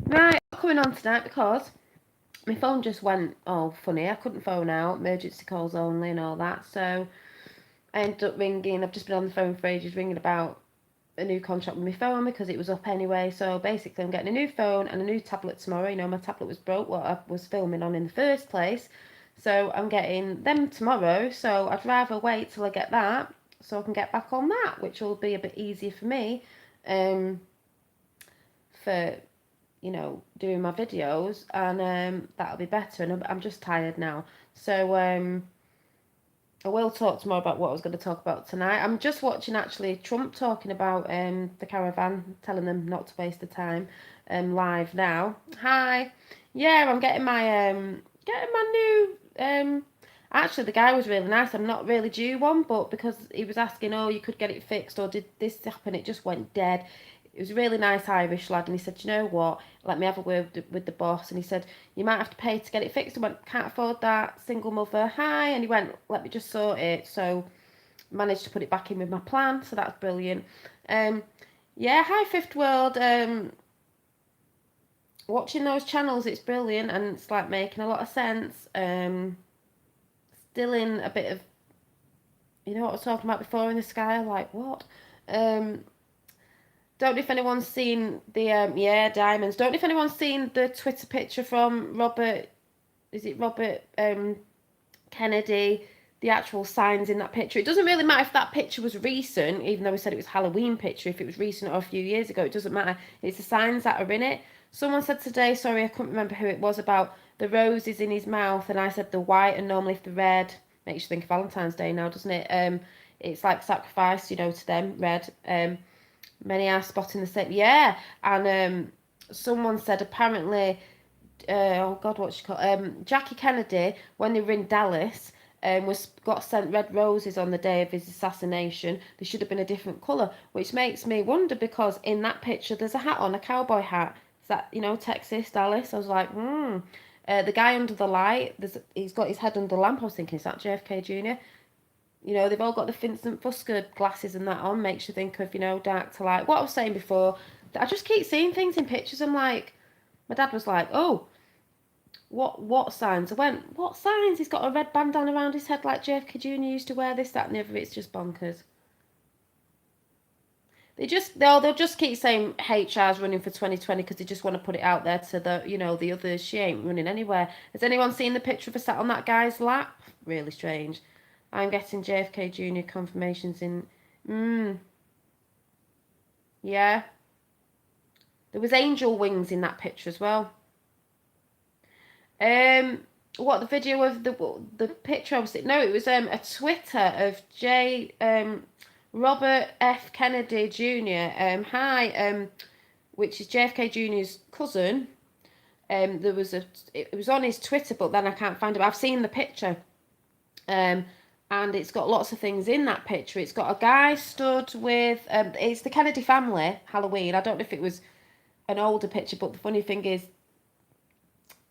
Right, coming on tonight because my phone just went all funny. I couldn't phone out, emergency calls only and all that. So I ended up ringing. I've just been on the phone for ages ringing about a new contract with my phone because it was up anyway. So basically, I'm getting a new phone and a new tablet tomorrow. You know, my tablet was broke, what I was filming on in the first place. So I'm getting them tomorrow. So I'd rather wait till I get that so I can get back on that, which will be a bit easier for me. For doing my videos, and that'll be better. And I'm just tired now, so I will talk tomorrow about what I was going to talk about tonight. I'm just watching actually Trump talking about the caravan, telling them not to waste the time, live now. Hi, yeah, I'm getting my new Actually, the guy was really nice. I'm not really due one, but because he was asking, oh, you could get it fixed, or did this happen? It just went dead. It was a really nice Irish lad, and he said, you know what? Let me have a word with the boss. And he said, you might have to pay to get it fixed. I went, can't afford that. Single mother, hi. And he went, let me just sort it. So managed to put it back in with my plan. So that's brilliant. Yeah, hi Fifth World. Watching those channels, it's brilliant, and it's like making a lot of sense. Still in a bit of, you know what I was talking about before in the sky. Like what? Don't know if anyone's seen the diamonds. Don't know if anyone's seen the Twitter picture from Robert. Is it Robert Kennedy? The actual signs in that picture. It doesn't really matter if that picture was recent, even though we said it was Halloween picture. If it was recent or a few years ago, it doesn't matter. It's the signs that are in it. Someone said today, sorry, I couldn't remember who it was, about the roses in his mouth, and I said the white, and normally if the red makes you think of Valentine's Day now, doesn't it? It's like sacrifice, to them, red. Many are spotting the same. Yeah, and someone said apparently, oh God, what's she called? Jackie Kennedy, when they were in Dallas, got sent red roses on the day of his assassination. They should have been a different colour, which makes me wonder because in that picture there's a hat on, a cowboy hat. Is that Texas, Dallas? I was like, the guy under the light, he's got his head under the lamp. I was thinking, is that JFK Jr.? They've all got the Vincent Fusca glasses and that on, makes you think of, dark to light. What I was saying before, I just keep seeing things in pictures. I'm like, my dad was like, oh, what signs? I went, what signs? He's got a red bandana around his head like JFK Jr. used to wear, this, that, and the other. It's just bonkers. They'll just keep saying HR's running for 2020 because they just want to put it out there to the others. She ain't running anywhere. Has anyone seen the picture of her sat on that guy's lap? Really strange. I'm getting JFK Jr. confirmations in. Yeah. There was angel wings in that picture as well. What, the video of the picture? Obviously, no, it was a Twitter of Robert F. Kennedy Jr. Hi, which is JFK Jr.'s cousin. There was it was on his Twitter, but then I can't find it. I've seen the picture. And it's got lots of things in that picture. It's got a guy stood with. It's the Kennedy family Halloween. I don't know if it was an older picture, but the funny thing is,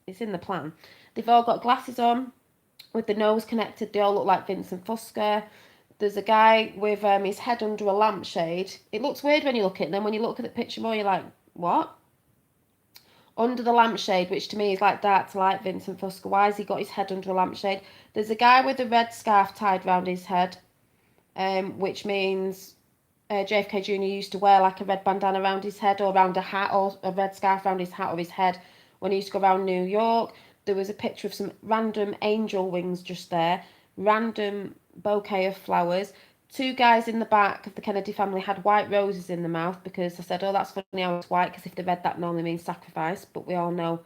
it's in the plan. They've all got glasses on, with the nose connected. They all look like Vincent Fusca. There's a guy with his head under a lampshade. It looks weird when you look at it, and then when you look at the picture more, you're like, what? Under the lampshade, which to me is like dark to light Vincent Fusca. Why has he got his head under a lampshade? There's a guy with a red scarf tied round his head, which means JFK Jr. used to wear like a red bandana around his head, or around a hat, or a red scarf around his hat or his head when he used to go around New York. There was a picture of some random angel wings just there, random bouquet of flowers. Two guys in the back of the Kennedy family had white roses in the mouth because I said, oh, that's funny how it's white, because if they read that normally means sacrifice, but we all know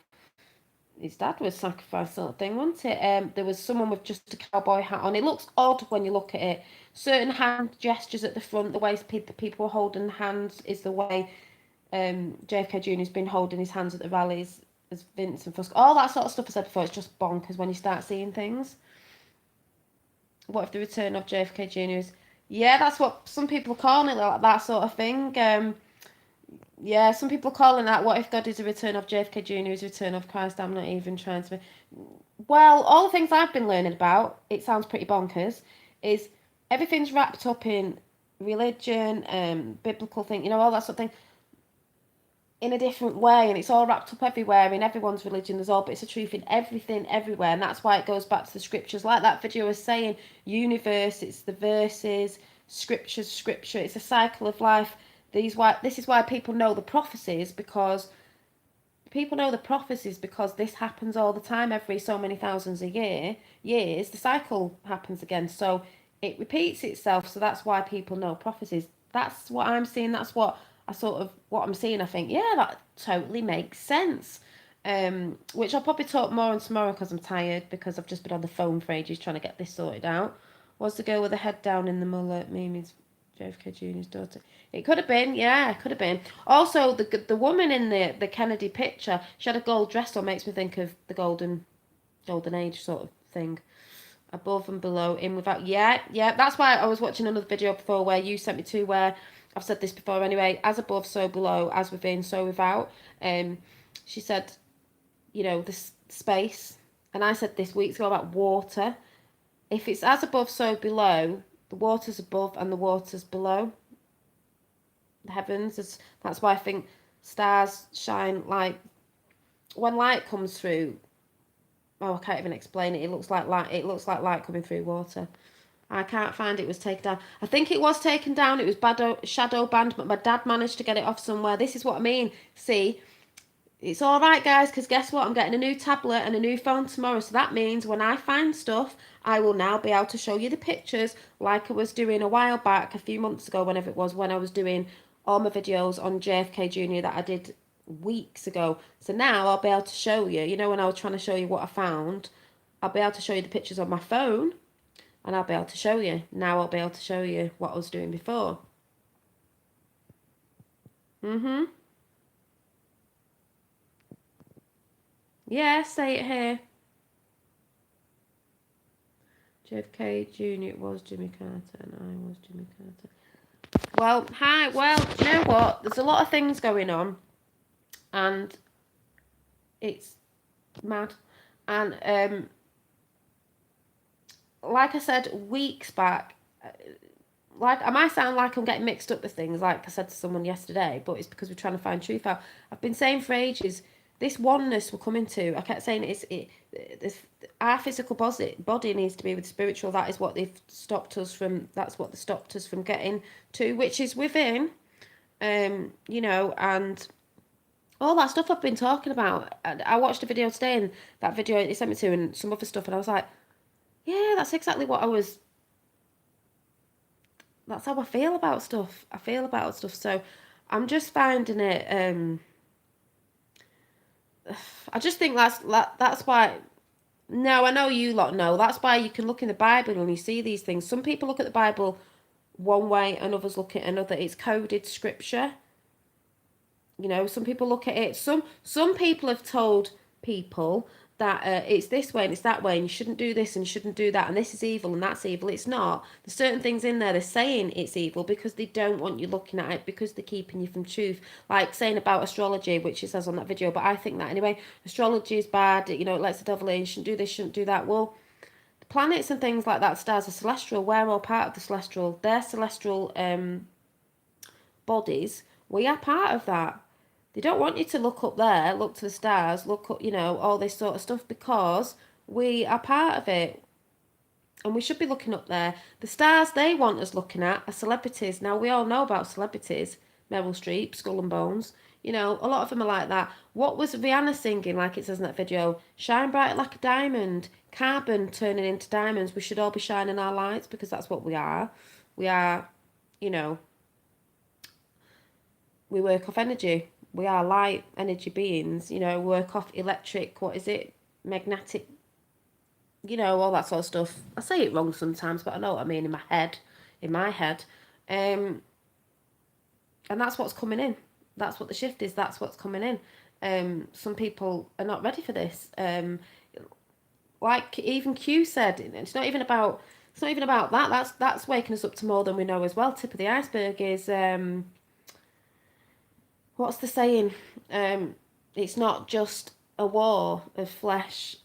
his dad was sacrifice sort of thing, wasn't it? There was someone with just a cowboy hat on. It looks odd when you look at it. Certain hand gestures at the front, the way people are holding hands is the way JFK Jr. has been holding his hands at the rallies as Vincent Fusca. All that sort of stuff I said before, it's just bonkers when you start seeing things. What if the return of JFK Jr. is... Yeah, that's what some people are calling it, like that sort of thing. Yeah, some people are calling that, what if God is a return of JFK Jr. is a return of Christ? I'm not even trying to be... Well, all the things I've been learning about, it sounds pretty bonkers, is everything's wrapped up in religion, biblical thing, all that sort of thing. in a different way, and it's all wrapped up everywhere in everyone's religion. There's all bits of truth in everything, everywhere, and that's why it goes back to the scriptures. Like that video was saying, universe, it's the verses, scriptures, scripture. It's a cycle of life. This is why people know the prophecies, because this happens all the time, every so many thousands a years. The cycle happens again, so it repeats itself. So that's why people know prophecies. That's what I'm seeing. That's what I'm seeing. I think, yeah, that totally makes sense. Which I'll probably talk more on tomorrow because I'm tired, because I've just been on the phone for ages trying to get this sorted out. Was the girl with the head down in the mullet Mimi's JFK Jr.'s daughter? It could have been, yeah, it could have been. Also, the woman in the Kennedy picture, she had a gold dress on, makes me think of the golden age sort of thing. Above and below, in without. Yeah, yeah. That's why I was watching another video before where you sent me to, where I've said this before anyway. As above, so below. As within, so without. She said, this space, and I said this weeks ago about water. If it's as above, so below, the water's above and the water's below. The heavens. That's why I think stars shine like when light comes through. Oh, I can't even explain it. It looks like light. It looks like light coming through water. I can't find it. It was taken down. I think it was taken down. It was shadow banned, but my dad managed to get it off somewhere. This is what I mean. See, it's all right, guys, because guess what? I'm getting a new tablet and a new phone tomorrow. So that means when I find stuff, I will now be able to show you the pictures like I was doing a while back, a few months ago, whenever it was, when I was doing all my videos on JFK Jr. that I did weeks ago. So now I'll be able to show you, when I was trying to show you what I found, I'll be able to show you the pictures on my phone, and I'll be able to show you. Now I'll be able to show you what I was doing before. Yeah, say it here. JFK Jr. was Jimmy Carter and I was Jimmy Carter. Well, hi. Well, you know what? There's a lot of things going on, and it's mad. And like I said weeks back, like I might sound like I'm getting mixed up with things, like I said to someone yesterday, but it's because we're trying to find truth out. I've been saying for ages, this oneness we're coming to. I kept saying our physical body needs to be with spiritual. That is what they've stopped us from. That's what they stopped us from getting to, which is within. And all that stuff I've been talking about. I watched a video today, and that video it sent me to, and some other stuff, and I was like, yeah, that's exactly what I was. That's how I feel about stuff. So I'm just finding it. I just think that's why. No, I know you lot know. That's why you can look in the Bible and you see these things. Some people look at the Bible one way and others look at another. It's coded scripture. Some people look at it. Some people have told people that it's this way and it's that way, and you shouldn't do this and you shouldn't do that, and this is evil and that's evil. It's not. There's certain things in there they're saying it's evil because they don't want you looking at it, because they're keeping you from truth. Like saying about astrology, which it says on that video, but I think that anyway, astrology is bad, it lets the devil in, shouldn't do this, shouldn't do that. Well, the planets and things like that, stars are celestial. We're all part of the celestial. They're celestial bodies. We are part of that. They don't want you to look up there, look to the stars, look up, all this sort of stuff, because we are part of it. And we should be looking up there. The stars they want us looking at are celebrities. Now, we all know about celebrities. Meryl Streep, Skull and Bones. A lot of them are like that. What was Rihanna singing, like it says in that video? Shine bright like a diamond. Carbon turning into diamonds. We should all be shining our lights, because that's what we are. We are, we work off energy. We are light energy beings, work off electric, magnetic, all that sort of stuff. I say it wrong sometimes, but I know what I mean in my head. And that's what's coming in. That's what the shift is. That's what's coming in. Some people are not ready for this. Like even Q said, it's not even about that. That's waking us up to more than we know as well. Tip of the iceberg is what's the saying? It's not just a war of flesh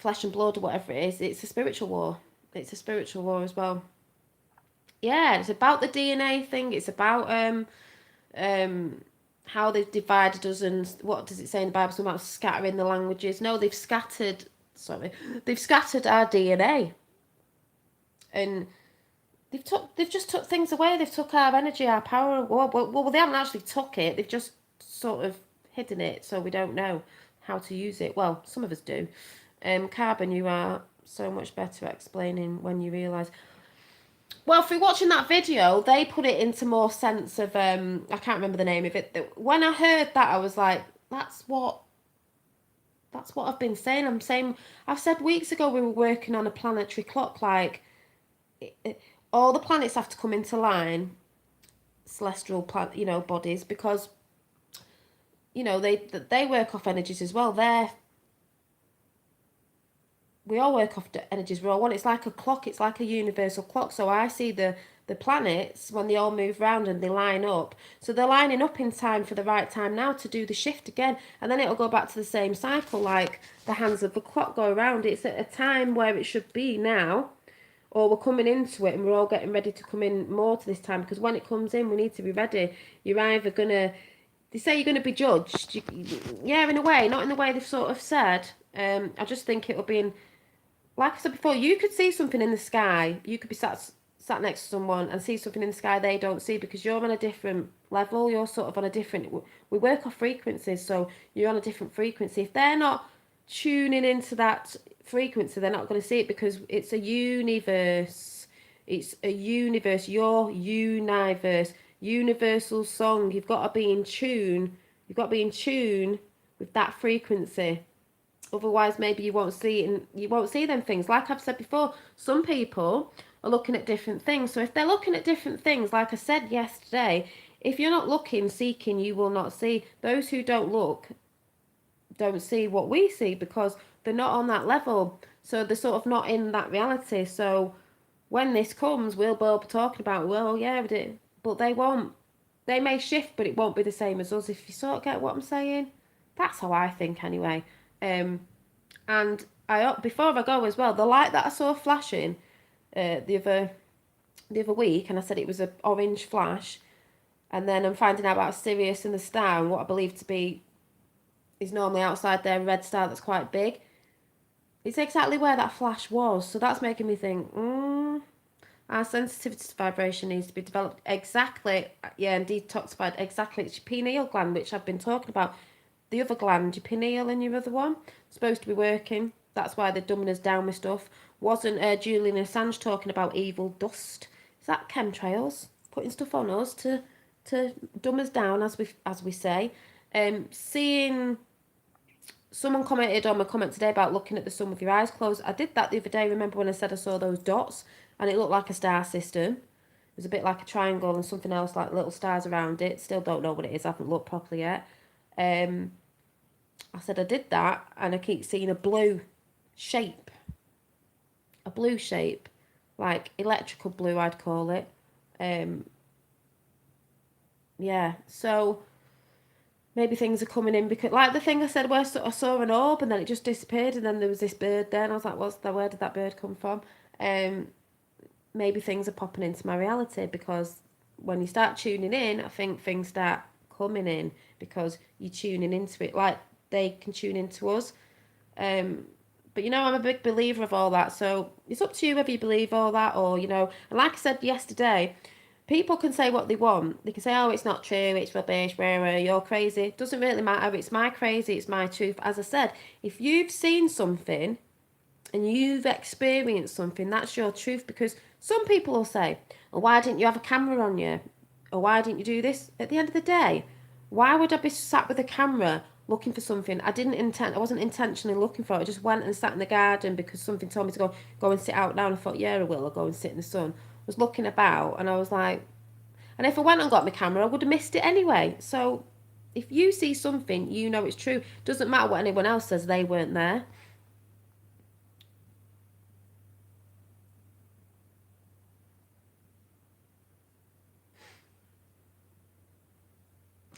and blood or whatever it is. It's a spiritual war. It's a spiritual war as well. Yeah, it's about the DNA thing. It's about how they've divided us, and what does it say in the Bible? Something about scattering the languages. No, they've scattered. Sorry, they've scattered our DNA, and they've just took things away. They've took our energy, our power. Well, they haven't actually took it. They've just sort of hidden it, so we don't know how to use it. Well, some of us do. Carbon, you are so much better at explaining when you realise. Well, through watching that video, they put it into more sense of I can't remember the name of it. When I heard that, I was like, that's what I've been saying. I've said weeks ago we were working on a planetary clock. Like, all the planets have to come into line, celestial bodies, because they work off energies as well. We all work off energies. We're all one. It's like a clock. It's like a universal clock. So I see the planets when they all move round and they line up. So they're lining up in time for the right time now to do the shift again, and then it'll go back to the same cycle. Like the hands of the clock go around. It's at a time where it should be now, or we're coming into it and we're all getting ready to come in more to this time, because when it comes in, we need to be ready. You're either gonna, they say you're gonna be judged. Yeah, in a way, not in the way they've sort of said. I just think it'll be in. Like I said before, you could see something in the sky. You could be sat next to someone and see something in the sky they don't see, because you're on a different level. You're sort of on a different. We work off frequencies, so you're on a different frequency. If they're not tuning into that frequency, they're not going to see it, because it's a universe. It's a universe. Your universe, universal song. You've got to be in tune. You've got to be in tune with that frequency. Otherwise, maybe you won't see it, and you won't see them things. Like I've said before, some people are looking at different things. So if they're looking at different things, like I said yesterday, if you're not looking, seeking, you will not see. Those who don't look don't see what we see, because they're not on that level. So they're sort of not in that reality. So when this comes, we'll be talking about, well, yeah, but they won't. They may shift, but it won't be the same as us, if you sort of get what I'm saying. That's how I think anyway. And before I go as well, the light that I saw flashing the other week, and I said it was an orange flash, and then I'm finding out about Sirius and the star, and what I believe to be is normally outside their red star that's quite big. It's exactly where that flash was, so that's making me think, our sensitivity to vibration needs to be developed exactly, and detoxified exactly. It's your pineal gland, which I've been talking about. The other gland, your pineal and your other one, supposed to be working. That's why they're dumbing us down with stuff. Wasn't Julian Assange talking about evil dust? Is that chemtrails putting stuff on us to dumb us down, as we say? Seeing someone commented on my comment today about looking at the sun with your eyes closed. I did that the other day. Remember when I said I saw those dots and it looked like a star system? It was a bit like a triangle and something else like little stars around it. Still don't know what it is. I haven't looked properly yet. I said I did that, and I keep seeing a blue shape, like electrical blue, I'd call it. Yeah, so maybe things are coming in, because like the thing I said where I saw an orb and then it just disappeared, and then there was this bird there, and I was like, where did that bird come from? Maybe things are popping into my reality, because when you start tuning in, I think things start coming in, because you're tuning into it like they can tune into us. But I'm a big believer of all that, so it's up to you whether you believe all that, or and like I said yesterday, people can say what they want. They can say, oh, it's not true, it's rubbish, you're crazy. It doesn't really matter. It's my crazy, it's my truth. As I said, if you've seen something and you've experienced something, that's your truth. Because some people will say, oh, why didn't you have a camera on you? Or why didn't you do this? At the end of the day, why would I be sat with a camera looking for something? I wasn't intentionally looking for it. I just went and sat in the garden because something told me to go and sit out now, and I thought, yeah, I will. I'll go and sit in the sun. I was looking about, and I was like, and if I went and got my camera, I would have missed it anyway. So if you see something, it's true. Doesn't matter what anyone else says, they weren't there.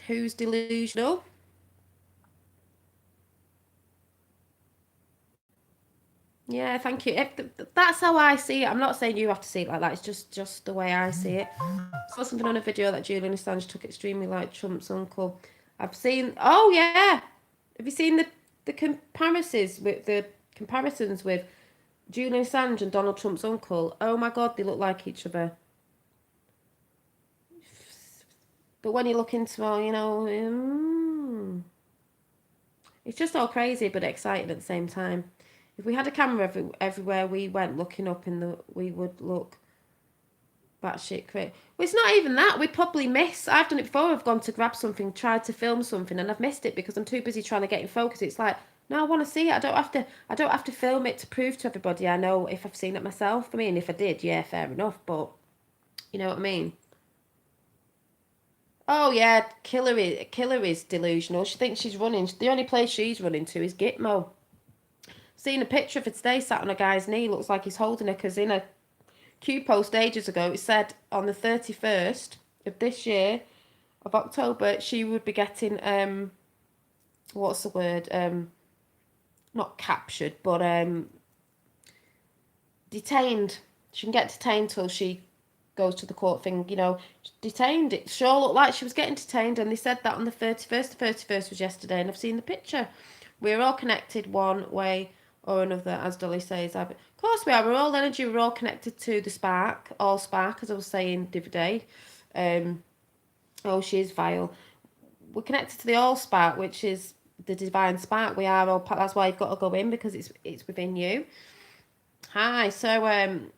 Who's delusional? Yeah, thank you. That's how I see it. I'm not saying you have to see it like that. It's just the way I see it. I saw something on a video that Julian Assange took extremely like Trump's uncle. I've seen. Oh yeah, have you seen the comparisons with Julian Assange and Donald Trump's uncle? Oh my God, they look like each other. But when you look into all, it's just all crazy but exciting at the same time. If we had a camera everywhere we went looking up we would look batshit crazy. Well, it's not even that. We'd probably miss. I've done it before. I've gone to grab something, tried to film something, and I've missed it because I'm too busy trying to get in focus. It's like, no, I want to see it. I don't have to. I don't have to film it to prove to everybody I know if I've seen it myself. I mean, if I did, yeah, fair enough. But you know what I mean. Oh yeah, Killer is delusional. She thinks she's running. The only place she's running to is Gitmo. Seen a picture of her today, sat on a guy's knee. Looks like he's holding her because in a Q post ages ago it said on the 31st of this year of October she would be getting what's the word, not captured but detained. She can get detained till she goes to the court thing, detained. It sure looked like she was getting detained, and they said that on the 31st. The 31st was yesterday, and I've seen the picture. We're all connected one way or another, as Dolly says. Of course we are. We're all energy. We're all connected to the spark, all spark, as I was saying the other day. Oh, she is vile. We're connected to the all spark, which is the divine spark. We are all. That's why you've got to go in, because it's within you. Hi. So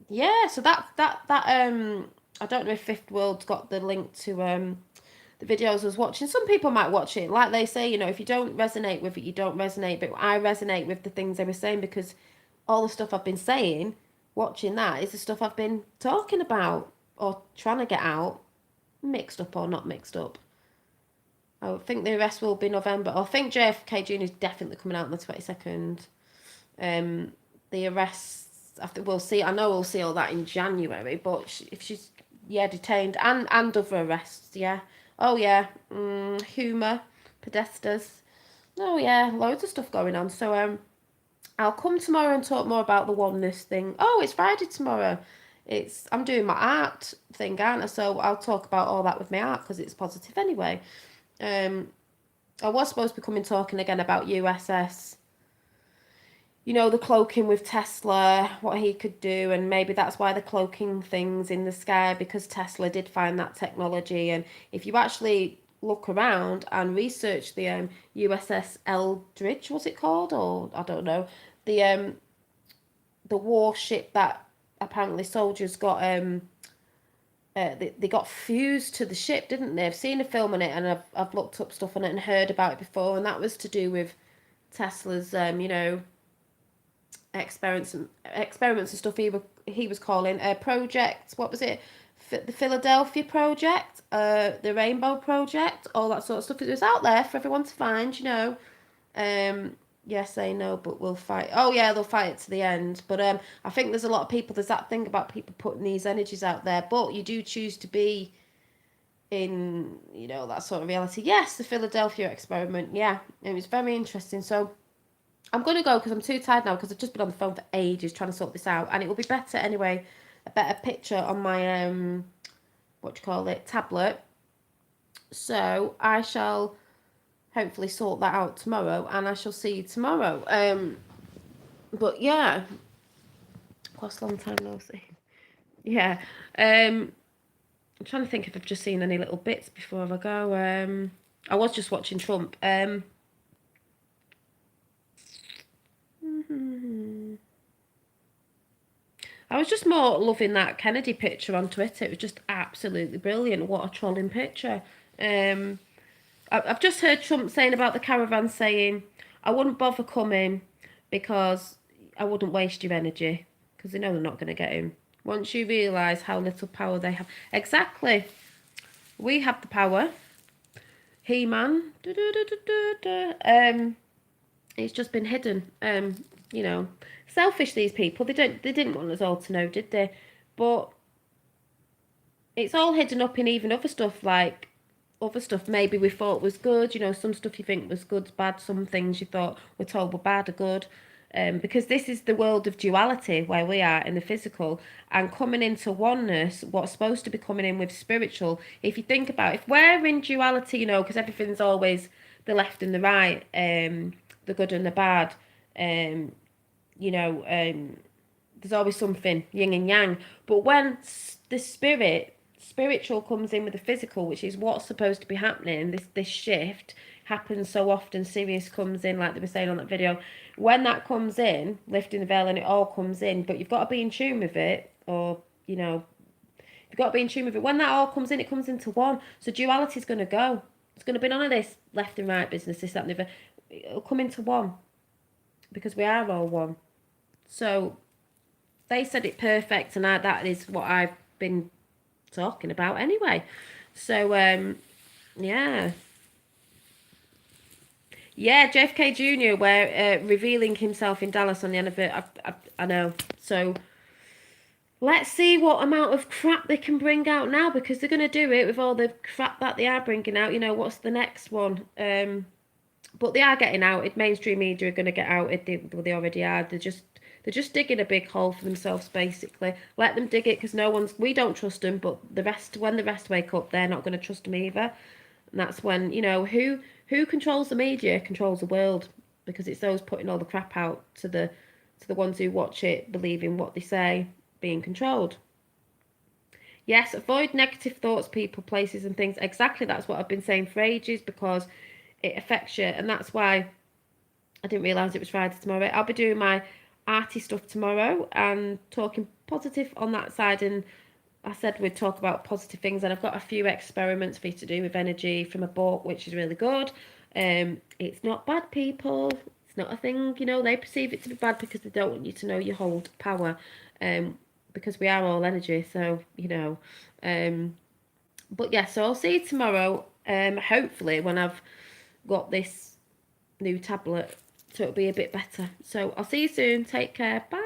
yeah. So that I don't know if Fifth World's got the link to the videos I was watching. Some people might watch it. Like they say, if you don't resonate with it, you don't resonate. But I resonate with the things they were saying, because all the stuff I've been saying, watching that, is the stuff I've been talking about or trying to get out, mixed up or not mixed up. I think the rest will be November. I think JFK Jr. is definitely coming out on the 22nd. The arrests, I think we'll see. I know we'll see all that in January, but if she's detained and other arrests, yeah. Oh yeah, Huma, Podestas. Oh yeah, loads of stuff going on. So I'll come tomorrow and talk more about the oneness thing. Oh, it's Friday tomorrow. I'm doing my art thing, aren't I? So I'll talk about all that with my art because it's positive anyway. I was supposed to be coming talking again about USS. The cloaking with Tesla, what he could do, and maybe that's why the cloaking thing's in the sky, because Tesla did find that technology. And if you actually look around and research the USS Eldridge, was it called, or I don't know, the warship that apparently soldiers got they got fused to the ship, didn't they? I've seen a film on it, and I've looked up stuff on it and heard about it before, and that was to do with Tesla's experiments and stuff he was calling project. What was it? The Philadelphia Project, the Rainbow Project, all that sort of stuff. It was out there for everyone to find. Yes, they know, but we'll fight. Oh yeah, they'll fight it to the end. But I think there's a lot of people. There's that thing about people putting these energies out there, but you do choose to be in, that sort of reality. Yes, the Philadelphia experiment. Yeah, it was very interesting. So I'm going to go because I'm too tired now, because I've just been on the phone for ages trying to sort this out. And it will be better anyway, a better picture on my, tablet. So I shall hopefully sort that out tomorrow, and I shall see you tomorrow. But yeah, quite a long time no see. Yeah. I'm trying to think if I've just seen any little bits before I go. I was just watching Trump. I was just more loving that Kennedy picture on Twitter. It was just absolutely brilliant. What a trolling picture. I've just heard Trump saying about the caravan, saying, I wouldn't bother coming because I wouldn't waste your energy, because they know they're not going to get him. Once you realise how little power they have. Exactly. We have the power. He-Man. It's just been hidden. Selfish, these people. They didn't want us all to know, did they? But it's all hidden up in even other stuff, like other stuff maybe we thought was good. Some stuff you think was good, bad. Some things you thought were told were bad are good. because this is the world of duality where we are in the physical, and coming into oneness, what's supposed to be coming in with spiritual. If you think about, if we're in duality, you know, because everything's always the left and the right, the good and the bad, you know, there's always something yin and yang. But when the spiritual comes in with the physical, which is what's supposed to be happening, this shift happens so often. Sirius comes in, like they were saying on that video. When that comes in, lifting the veil, and it all comes in, but you've got to be in tune with it, or you know, you've got to be in tune with it. When that all comes in, it comes into one. So duality is going to go. It's going to be none of this left and right business, this, that, and the other. It'll come into one, because we are all one. So they said it perfect, and that is what I've been talking about anyway. So yeah, JFK Jr. were revealing himself in Dallas on the anniversary. I know. So let's see what amount of crap they can bring out now, because they're going to do it with all the crap that they are bringing out. You know, what's the next one? But they are getting outed. Mainstream media are going to get outed. They already are. They're just digging a big hole for themselves, basically. Let them dig it, because we don't trust them, but when the rest wake up, they're not going to trust them either. And that's when, you know, who controls the media controls the world, because it's those putting all the crap out to the ones who watch it, believing what they say, being controlled. Yes, avoid negative thoughts, people, places and things. Exactly, that's what I've been saying for ages, because it affects you. And that's why I didn't realise it was Friday tomorrow. I'll be doing my arty stuff tomorrow and talking positive on that side. And I said we'd talk about positive things, and I've got a few experiments for you to do with energy from a book, which is really good. It's not bad, people. It's not a thing, you know. They perceive it to be bad because they don't want you to know you hold power, because we are all energy. So, you know, but yeah, so I'll see you tomorrow, hopefully when I've got this new tablet, so it'll be a bit better. So I'll see you soon. Take care. Bye.